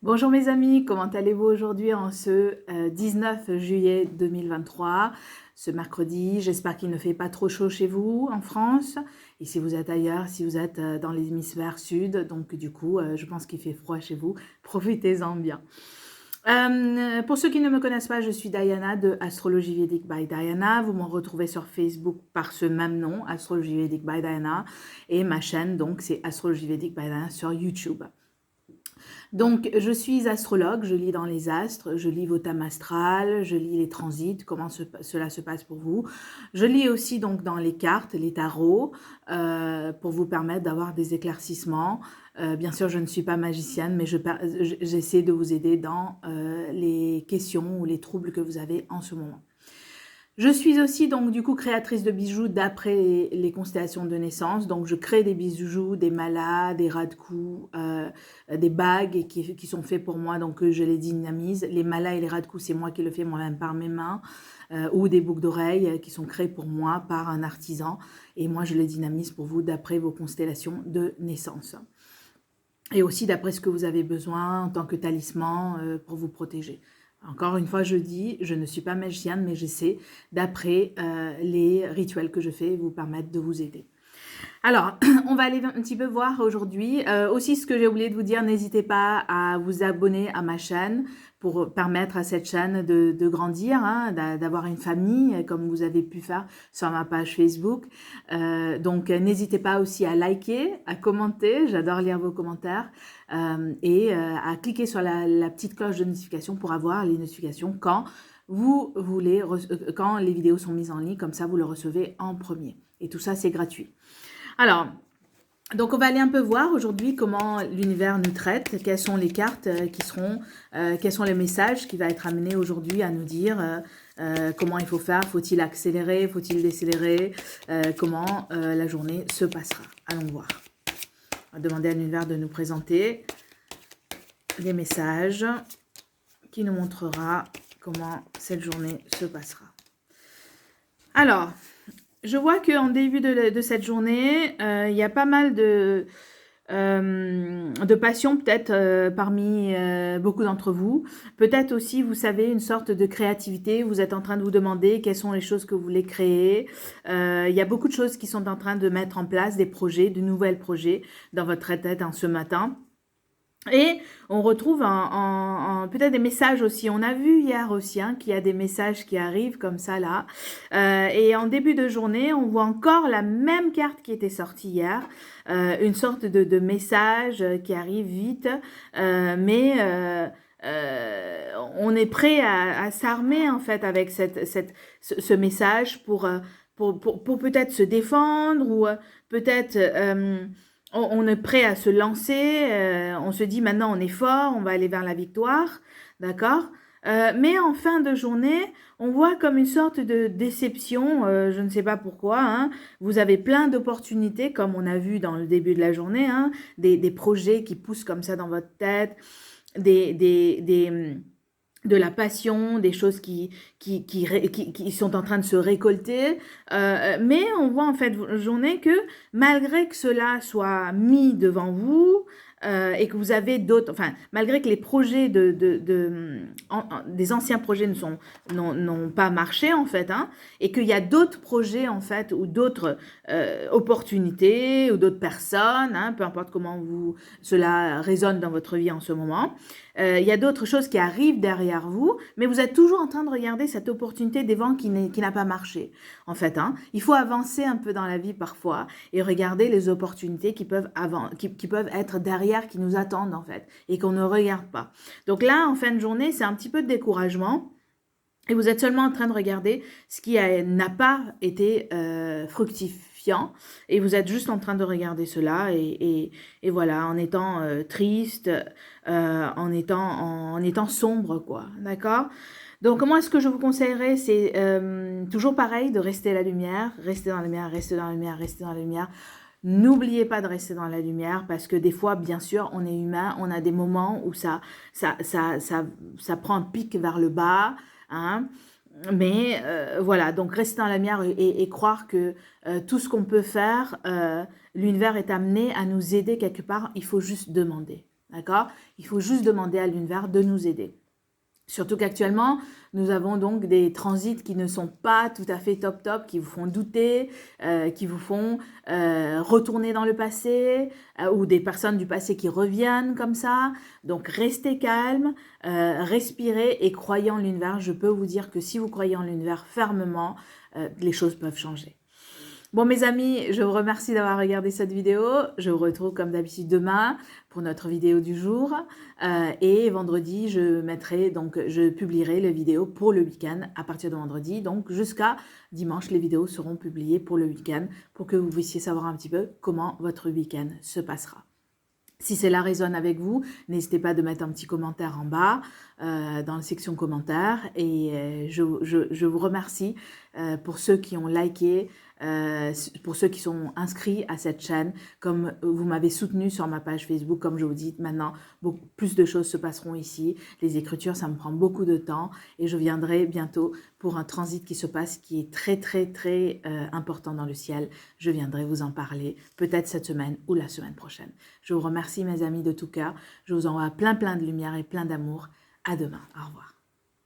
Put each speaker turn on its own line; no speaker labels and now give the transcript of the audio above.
Bonjour mes amis, comment allez-vous aujourd'hui en ce 19 juillet 2023, ce mercredi? J'espère qu'il ne fait pas trop chaud chez vous en France. Et si vous êtes ailleurs, si vous êtes dans l'hémisphère sud, donc du coup, je pense qu'il fait froid chez vous. Profitez-en bien. Pour ceux qui ne me connaissent pas, je suis Diana de Astrologie Védique by Diana. Vous m'en retrouvez sur Facebook par ce même nom, Astrologie Védique by Diana. Et ma chaîne, donc, c'est Astrologie Védique by Diana sur YouTube. Donc, je suis astrologue, je lis dans les astres, je lis vos thèmes astrales, je lis les transits, comment cela se passe pour vous. Je lis aussi donc dans les cartes, les tarots, pour vous permettre d'avoir des éclaircissements. Bien sûr, je ne suis pas magicienne, mais j'essaie de vous aider dans les questions ou les troubles que vous avez en ce moment. Je suis aussi donc du coup créatrice de bijoux d'après les constellations de naissance. Donc je crée des bijoux, des malas, des ras de cou, des bagues qui sont faits pour moi, donc je les dynamise. Les malas et les ras de cou, c'est moi qui le fais moi-même par mes mains, ou des boucles d'oreilles qui sont créées pour moi par un artisan. Et moi je les dynamise pour vous d'après vos constellations de naissance. Et aussi d'après ce que vous avez besoin en tant que talisman pour vous protéger. Encore une fois, je dis, je ne suis pas magicienne, mais j'essaie, d'après les rituels que je fais, vous permettre de vous aider. Alors, on va aller un petit peu voir aujourd'hui. Aussi, ce que j'ai oublié de vous dire, n'hésitez pas à vous abonner à ma chaîne pour permettre à cette chaîne de grandir, hein, d'avoir une famille, comme vous avez pu faire sur ma page Facebook. Donc, n'hésitez pas aussi à liker, à commenter, j'adore lire vos commentaires, et à cliquer sur la petite cloche de notification pour avoir les notifications quand quand les vidéos sont mises en ligne, comme ça vous le recevez en premier. Et tout ça, c'est gratuit. Alors, donc on va aller un peu voir aujourd'hui comment l'univers nous traite, quelles sont les cartes quels sont les messages qui va être amenés aujourd'hui à nous dire comment il faut faire, faut-il accélérer, faut-il décélérer, comment la journée se passera. Allons voir. On va demander à l'univers de nous présenter des messages qui nous montrera comment cette journée se passera. Alors, je vois qu'en début de cette journée, il y a pas mal de passion peut-être parmi beaucoup d'entre vous. Peut-être aussi, vous savez, une sorte de créativité. Vous êtes en train de vous demander quelles sont les choses que vous voulez créer. Il y a beaucoup de choses qui sont en train de mettre en place, des projets, de nouveaux projets dans votre tête ce matin. Et on retrouve peut-être des messages aussi. On a vu hier aussi qu'il y a des messages qui arrivent comme ça là. Et en début de journée, on voit encore la même carte qui était sortie hier. Une sorte de message qui arrive vite. Mais on est prêt à s'armer en fait avec ce message pour peut-être se défendre ou peut-être... on est prêt à se lancer, on se dit maintenant on est fort, on va aller vers la victoire, d'accord? Mais en fin de journée, on voit comme une sorte de déception, je ne sais pas pourquoi, hein. Vous avez plein d'opportunités, comme on a vu dans le début de la journée, hein, des projets qui poussent comme ça dans votre tête, de la passion, des choses qui sont en train de se récolter. Mais on voit en fait journée que malgré que cela soit mis devant vous et que vous avez d'autres, enfin malgré que les projets des anciens projets n'ont pas marché en fait, hein, et qu'il y a d'autres projets en fait ou d'autres opportunités ou d'autres personnes, hein, peu importe comment cela résonne dans votre vie en ce moment. Il y a d'autres choses qui arrivent derrière vous, mais vous êtes toujours en train de regarder cette opportunité des vents qui n'a pas marché. En fait, hein, il faut avancer un peu dans la vie parfois et regarder les opportunités qui peuvent être derrière, qui nous attendent en fait, et qu'on ne regarde pas. Donc là, en fin de journée, c'est un petit peu de découragement. Et vous êtes seulement en train de regarder ce qui n'a pas été fructifiant. Et vous êtes juste en train de regarder cela. Et voilà, en étant triste, en étant sombre, quoi. D'accord? Donc, moi, ce que je vous conseillerais, c'est toujours pareil, de rester à la lumière, rester dans la lumière, rester dans la lumière, rester dans la lumière. N'oubliez pas de rester dans la lumière parce que des fois, bien sûr, on est humain, on a des moments où ça prend un pic vers le bas, hein. Mais voilà, donc rester dans la lumière et croire que tout ce qu'on peut faire, l'univers est amené à nous aider quelque part, il faut juste demander. d'accord? Il faut juste demander à l'univers de nous aider. Surtout qu'actuellement, nous avons donc des transits qui ne sont pas tout à fait top, qui vous font douter, qui vous font retourner dans le passé, ou des personnes du passé qui reviennent comme ça. Donc, restez calme, respirez et croyez en l'univers. Je peux vous dire que si vous croyez en l'univers fermement, les choses peuvent changer. Bon mes amis, je vous remercie d'avoir regardé cette vidéo. Je vous retrouve comme d'habitude demain pour notre vidéo du jour. Et vendredi, je publierai les vidéos pour le week-end à partir de vendredi. Donc jusqu'à dimanche, les vidéos seront publiées pour le week-end pour que vous puissiez savoir un petit peu comment votre week-end se passera. Si cela résonne avec vous, n'hésitez pas de mettre un petit commentaire en bas dans la section commentaires. Et je vous remercie pour ceux qui ont liké, pour ceux qui sont inscrits à cette chaîne, comme vous m'avez soutenu sur ma page Facebook. Comme je vous dis, maintenant, beaucoup plus de choses se passeront ici. Les écritures, ça me prend beaucoup de temps et je viendrai bientôt pour un transit qui se passe, qui est très important dans le ciel. Je viendrai vous en parler, peut-être cette semaine ou la semaine prochaine. Je vous remercie mes amis de tout cœur. Je vous envoie plein de lumière et plein d'amour. À demain. Au revoir.